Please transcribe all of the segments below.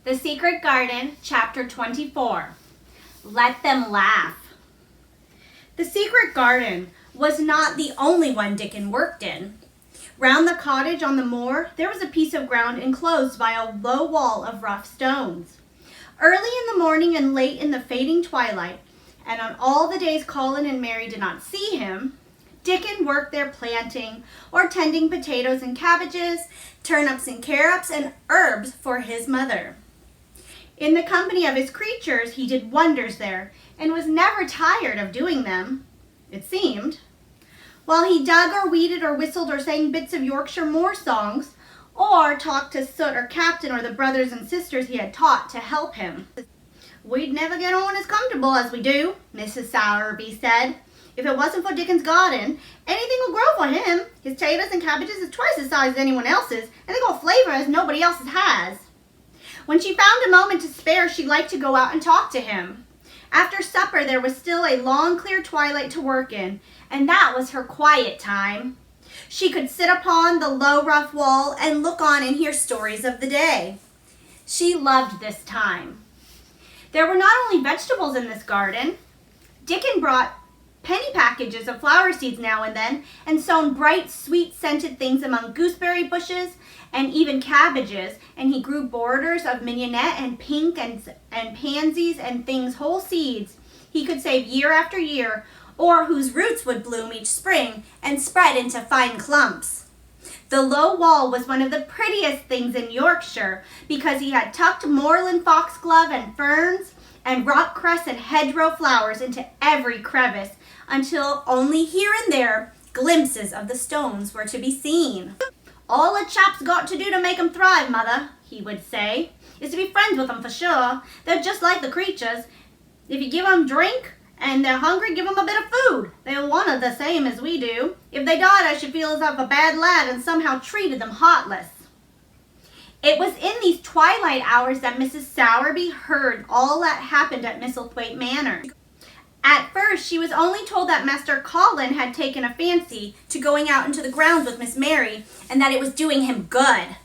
The Secret Garden, Chapter 24. Let Them Laugh. The secret garden was not the only one Dickon worked in. Round the cottage on the moor, there was a piece of ground enclosed by a low wall of rough stones. Early in the morning and late in the fading twilight, and on all the days Colin and Mary did not see him, Dickon worked there planting or tending potatoes and cabbages, turnips and carrots, and herbs for his mother. In the company of his creatures, he did wonders there, and was never tired of doing them, it seemed. While he dug or weeded or whistled or sang bits of Yorkshire moor songs, or talked to Soot or Captain or the brothers and sisters he had taught to help him. "We'd never get on as comfortable as we do," Mrs. Sowerby said, "if it wasn't for Dickon's garden. Anything will grow for him. His potatoes and cabbages is twice the size as anyone else's, and they got flavor as nobody else's has." When she found a moment to spare, she liked to go out and talk to him. After supper, there was still a long, clear twilight to work in, and that was her quiet time. She could sit upon the low, rough wall and look on and hear stories of the day. She loved this time. There were not only vegetables in this garden. Dickon brought penny packages of flower seeds now and then, and sown bright, sweet-scented things among gooseberry bushes and even cabbages, and he grew borders of mignonette and pink and pansies and things, whole seeds he could save year after year, or whose roots would bloom each spring and spread into fine clumps. The low wall was one of the prettiest things in Yorkshire, because he had tucked moorland foxglove and ferns and rock cress and hedgerow flowers into every crevice, until only here and there glimpses of the stones were to be seen. "All a chap's got to do to make 'em thrive, Mother," he would say, "is to be friends with 'em for sure. They're just like the creatures. If you give 'em drink and they're hungry, give 'em a bit of food. They'll want it the same as we do. If they died, I should feel as if a bad lad and somehow treated them heartless." It was in these twilight hours that Mrs. Sowerby heard all that happened at Misselthwaite Manor. At first, she was only told that Master Colin had taken a fancy to going out into the grounds with Miss Mary, and that it was doing him good.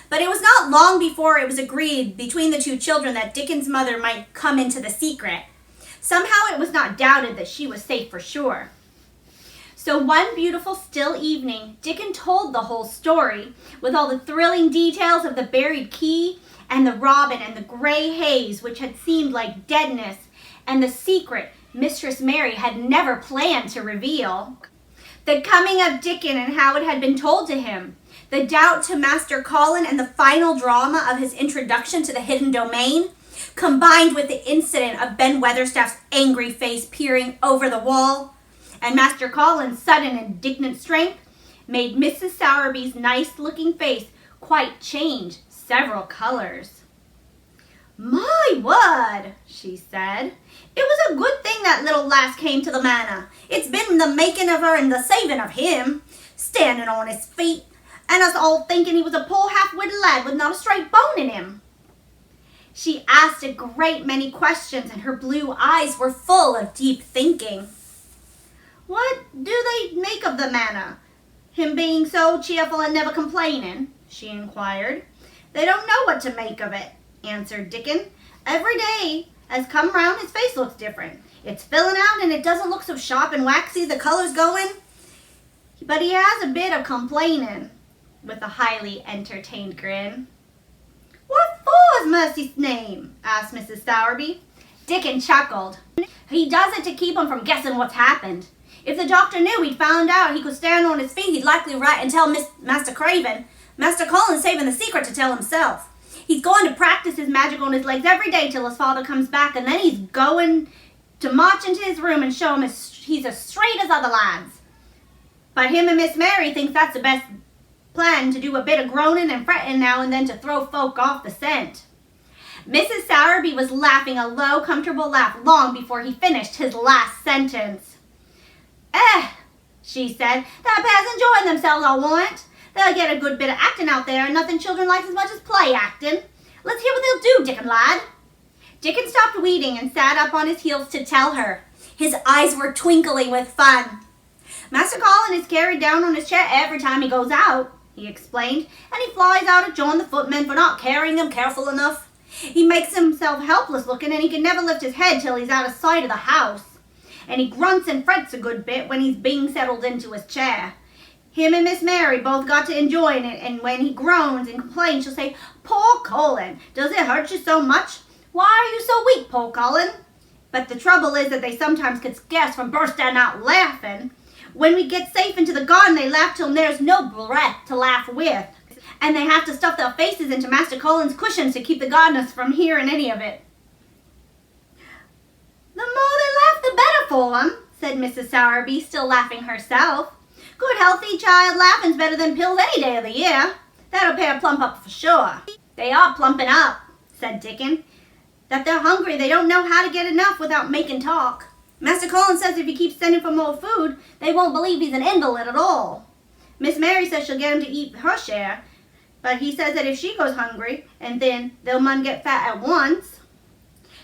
But it was not long before it was agreed between the two children that Dickon's mother might come into the secret. Somehow it was not doubted that she was safe for sure. So one beautiful still evening, Dickon told the whole story, with all the thrilling details of the buried key, and the robin, and the grey haze which had seemed like deadness, and the secret Mistress Mary had never planned to reveal. The coming of Dickon and how it had been told to him, the doubt to Master Colin, and the final drama of his introduction to the hidden domain, combined with the incident of Ben Weatherstaff's angry face peering over the wall, and Master Colin's sudden indignant strength, made Mrs. Sowerby's nice-looking face quite change several colors. "My word," she said, "it was a good thing that little lass came to the manor. It's been the making of her and the saving of him, standing on his feet, and us all thinking he was a poor half-witted lad with not a straight bone in him." She asked a great many questions, and her blue eyes were full of deep thinking. "What do they make of the manor, him being so cheerful and never complaining?" she inquired. "They don't know what to make of it," answered Dickon. "Every day as come round, his face looks different. It's filling out, and it doesn't look so sharp and waxy, the color's going. But he has a bit of complaining," with a highly entertained grin. "What for's mercy's name?" asked Mrs. Sowerby. Dickon chuckled. "He does it to keep him from guessing what's happened. If the doctor knew he'd found out he could stand on his feet, he'd likely write and tell Master Craven. Master Colin's saving the secret to tell himself. He's going to practice his magic on his legs every day till his father comes back, and then he's going to march into his room and show him he's as straight as other lads. But him and Miss Mary thinks that's the best plan, to do a bit of groaning and fretting now and then to throw folk off the scent." Mrs. Sowerby was laughing a low, comfortable laugh long before he finished his last sentence. She said, "that pair's enjoying themselves, I'll warrant. They'll get a good bit of acting out there, and nothing children like as much as play acting. Let's hear what they'll do, Dickon lad." Dickon stopped weeding and sat up on his heels to tell her. His eyes were twinkling with fun. "Master Colin is carried down on his chair every time he goes out," he explained, "and he flies out at John the footman for not carrying him careful enough. He makes himself helpless looking and he can never lift his head till he's out of sight of the house. And he grunts and frets a good bit when he's being settled into his chair. Him and Miss Mary both got to enjoying it, and when he groans and complains, she'll say, "Poor Colin, does it hurt you so much? Why are you so weak, poor Colin?" But the trouble is that they sometimes get scarce from bursting out laughing. When we get safe into the garden, they laugh till there's no breath to laugh with. And they have to stuff their faces into Master Colin's cushions to keep the gardeners from hearing any of it. "The more they laugh, the better for 'em," said Mrs. Sowerby, still laughing herself. "Good healthy child laughing's better than pills any day of the year. That'll pay a plump up for sure." "They are plumping up," said Dickon. "That they're hungry, they don't know how to get enough without making talk. Master Colin says if he keeps sending for more food, they won't believe he's an invalid at all. Miss Mary says she'll get him to eat her share, but he says that if she goes hungry, and then they'll mun get fat at once."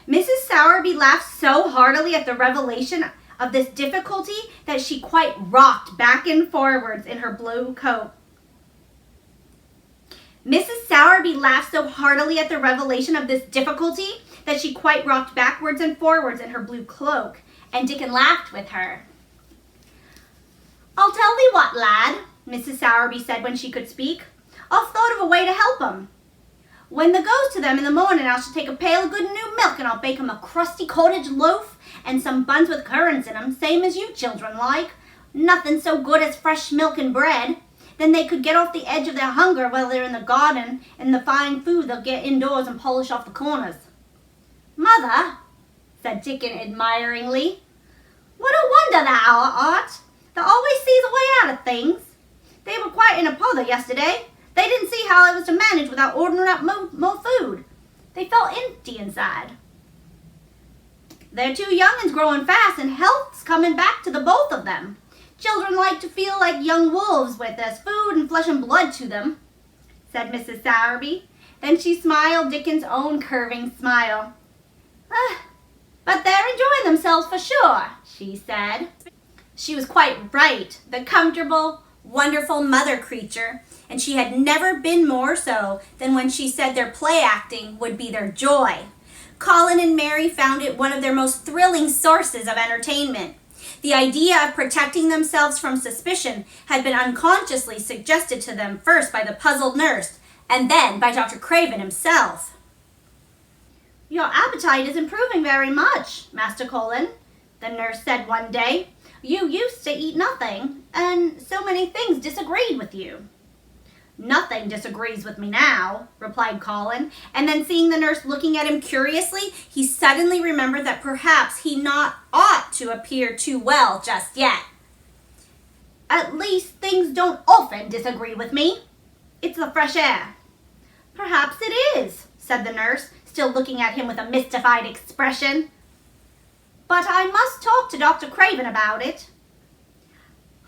Mrs. Sowerby laughed so heartily at the revelation of this difficulty that she quite rocked back and forwards in her blue coat. Mrs. Sowerby laughed so heartily at the revelation of this difficulty that she quite rocked backwards and forwards in her blue cloak, and Dickon laughed with her. "I'll tell thee what, lad," Mrs. Sowerby said when she could speak. "I've thought of a way to help 'em. When the goes to them in the morning, I shall take a pail of good new milk and I'll bake 'em a crusty cottage loaf and some buns with currants in 'em, same as you children like. Nothing so good as fresh milk and bread. Then they could get off the edge of their hunger while they're in the garden, and the fine food they'll get indoors and polish off the corners." "Mother," said Dickon admiringly, "what a wonder thou art! Thou always sees a way out of things. They were quite in a pother yesterday. They didn't see how it was to manage without ordering up more food. They felt empty inside. They're two young'uns growing fast, and health's coming back to the both of them. Children like to feel like young wolves with there's food and flesh and blood to them," said Mrs. Sowerby. Then she smiled Dickon's own curving smile. "But they're enjoying themselves for sure," she said. She was quite right, the comfortable, wonderful mother creature, and she had never been more so than when she said their play acting would be their joy. Colin and Mary found it one of their most thrilling sources of entertainment. The idea of protecting themselves from suspicion had been unconsciously suggested to them first by the puzzled nurse and then by Dr. Craven himself. "Your appetite is improving very much, Master Colin," the nurse said one day. "You used to eat nothing, and so many things disagreed with you." "Nothing disagrees with me now," replied Colin, and then seeing the nurse looking at him curiously, he suddenly remembered that perhaps he not ought to appear too well just yet. "At least things don't often disagree with me. It's the fresh air." "Perhaps it is," said the nurse, still looking at him with a mystified expression. "But I must talk to Dr. Craven about it."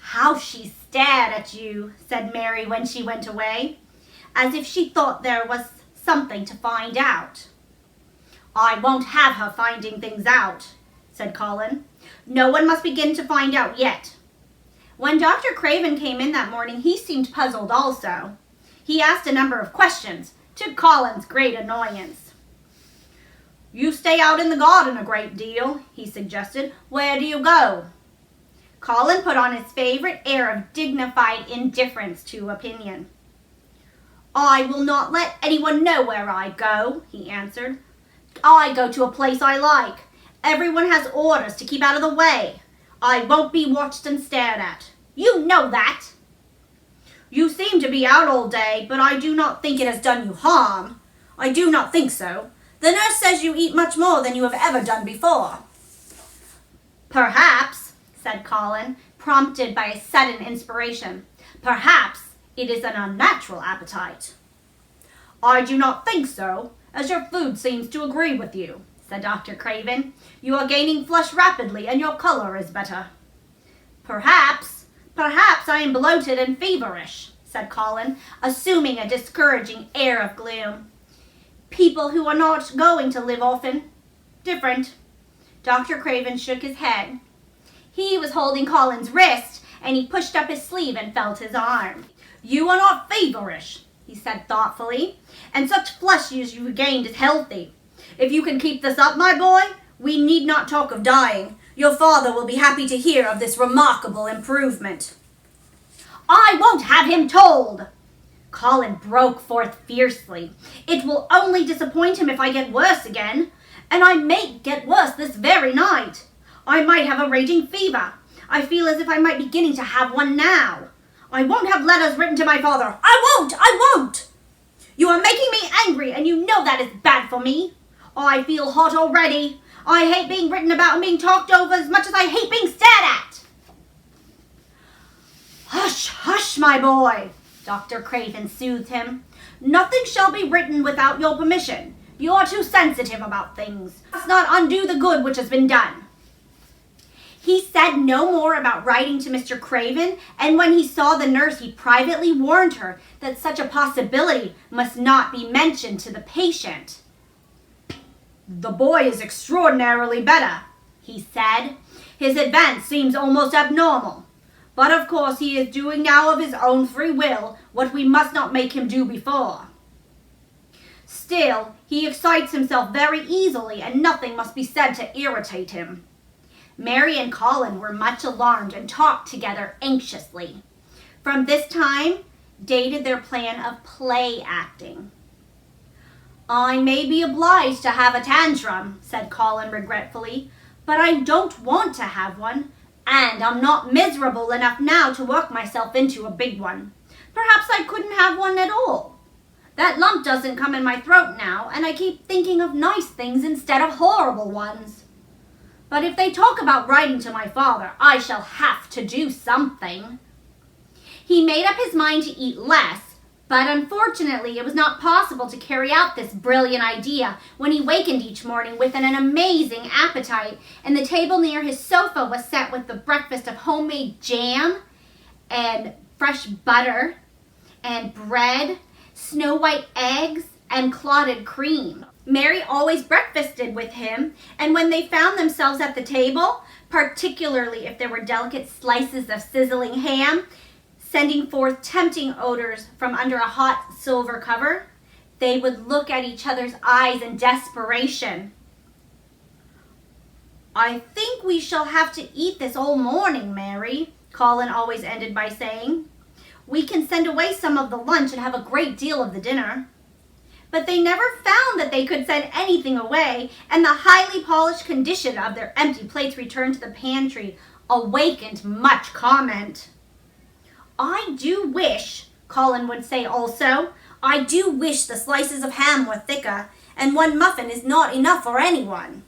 "How she stared at you," said Mary when she went away, "as if she thought there was something to find out." "I won't have her finding things out," said Colin. "No one must begin to find out yet." When Dr. Craven came in that morning, he seemed puzzled also. He asked a number of questions, to Colin's great annoyance. "You stay out in the garden a great deal," he suggested. "Where do you go?" Colin put on his favorite air of dignified indifference to opinion. "I will not let anyone know where I go," he answered. "I go to a place I like. Everyone has orders to keep out of the way. I won't be watched and stared at. You know that." "You seem to be out all day, but I do not think it has done you harm. I do not think so. The nurse says you eat much more than you have ever done before." "Perhaps," said Colin, prompted by a sudden inspiration, "perhaps it is an unnatural appetite." "I do not think so, as your food seems to agree with you," said Dr. Craven. "You are gaining flesh rapidly, and your color is better." Perhaps I am bloated and feverish," said Colin, assuming a discouraging air of gloom. "People who are not going to live often. Different." Dr. Craven shook his head. He was holding Colin's wrist, and he pushed up his sleeve and felt his arm. "You are not feverish. he said thoughtfully, and such flesh as you gained is healthy. If you can keep this up, my boy, we need not talk of dying. Your father will be happy to hear of this remarkable improvement. I won't have him told! Colin broke forth fiercely. It will only disappoint him if I get worse again, and I may get worse this very night. I might have a raging fever. I feel as if I might be beginning to have one now. I won't have letters written to my father. I won't! You are making me angry, and you know that is bad for me. I feel hot already. I hate being written about and being talked over as much as I hate being stared at. Hush, hush, my boy, Dr. Craven soothed him. Nothing shall be written without your permission. You are too sensitive about things. Let's not undo the good which has been done. He said no more about writing to Mr. Craven, and when he saw the nurse, he privately warned her that such a possibility must not be mentioned to the patient. The boy is extraordinarily better, he said. His advance seems almost abnormal. But of course he is doing now of his own free will what we must not make him do before. Still, he excites himself very easily, and nothing must be said to irritate him. Mary and Colin were much alarmed and talked together anxiously. From this time dated their plan of play acting. I may be obliged to have a tantrum, said Colin regretfully, but I don't want to have one, and I'm not miserable enough now to work myself into a big one. Perhaps I couldn't have one at all. That lump doesn't come in my throat now, and I keep thinking of nice things instead of horrible ones. But if they talk about writing to my father, I shall have to do something. He made up his mind to eat less, but unfortunately it was not possible to carry out this brilliant idea when he wakened each morning with an amazing appetite, and the table near his sofa was set with the breakfast of homemade jam and fresh butter and bread, snow-white eggs, and clotted cream. Mary always breakfasted with him, and when they found themselves at the table, particularly if there were delicate slices of sizzling ham, sending forth tempting odors from under a hot silver cover, they would look at each other's eyes in desperation. I think we shall have to eat this all morning, Mary, Colin always ended by saying. We can send away some of the lunch and have a great deal of the dinner. But they never found that they could send anything away, and the highly polished condition of their empty plates returned to the pantry awakened much comment. I do wish, Colin would say also, I do wish the slices of ham were thicker, and one muffin is not enough for anyone.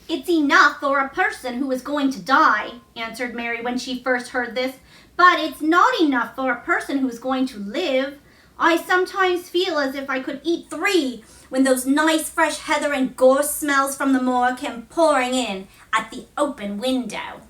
It's enough for a person who is going to die, answered Mary when she first heard this, but it's not enough for a person who is going to live. I sometimes feel as if I could eat 3 when those nice fresh heather and gorse smells from the moor come pouring in at the open window.